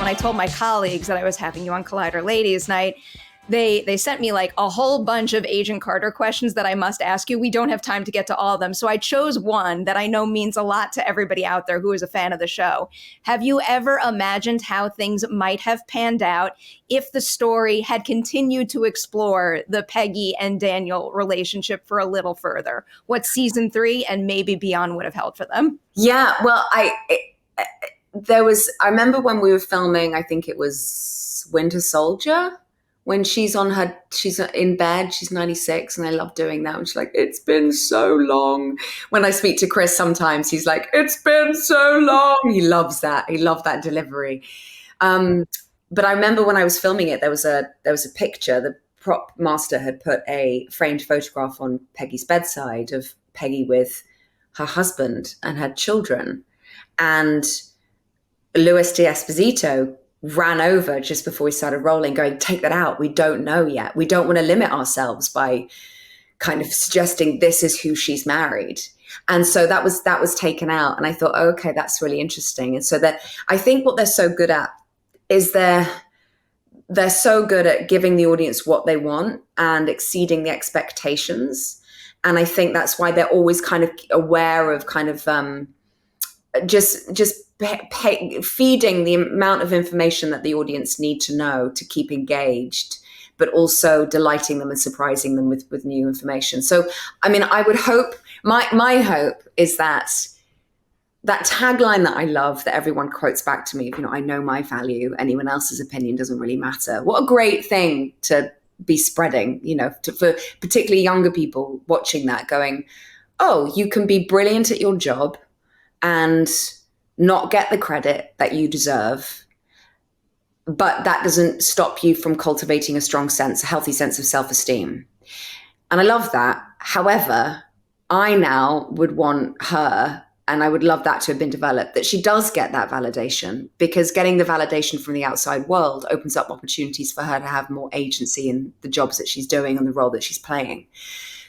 when I told my colleagues that I was having you on Collider Ladies Night, they sent me like a whole bunch of Agent Carter questions that I must ask you. We don't have time to get to all of them. So I chose one that I know means a lot to everybody out there who is a fan of the show. Have you ever imagined how things might have panned out if the story had continued to explore the Peggy and Daniel relationship for a little further? What season 3 and maybe beyond would have held for them? Yeah, well, I remember when we were filming, I think it was Winter Soldier, when she's in bed, she's 96, and I love doing that. And she's like, it's been so long. When I speak to Chris sometimes, he's like, it's been so long. He loves that. He loved that delivery. But I remember when I was filming it, there was a picture. The prop master had put a framed photograph on Peggy's bedside of Peggy with her husband and her children. And Louis D'Esposito ran over just before we started rolling going, take that out. We don't know yet. We don't want to limit ourselves by kind of suggesting this is who she's married. And so that was taken out. And I thought, oh, okay, that's really interesting. And so that I think what they're so good at is they're so good at giving the audience what they want and exceeding the expectations. And I think that's why they're always kind of aware of kind of just feeding the amount of information that the audience need to know to keep engaged, but also delighting them and surprising them with new information. So, I mean, I would hope, my hope is that tagline that I love that everyone quotes back to me, I know my value, anyone else's opinion doesn't really matter. What a great thing to be spreading, for particularly younger people watching that going, oh, you can be brilliant at your job and not get the credit that you deserve, but that doesn't stop you from cultivating a healthy sense of self-esteem. And I love that. However, I now would want her, and I would love that to have been developed, that she does get that validation, because getting the validation from the outside world opens up opportunities for her to have more agency in the jobs that she's doing and the role that she's playing.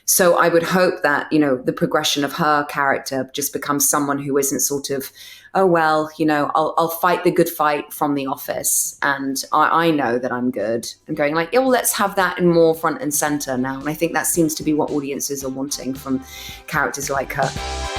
So I would hope that, the progression of her character just becomes someone who isn't sort of, oh, well, I'll fight the good fight from the office. And I know that I'm good. And going like, well, let's have that in more front and center now. And I think that seems to be what audiences are wanting from characters like her.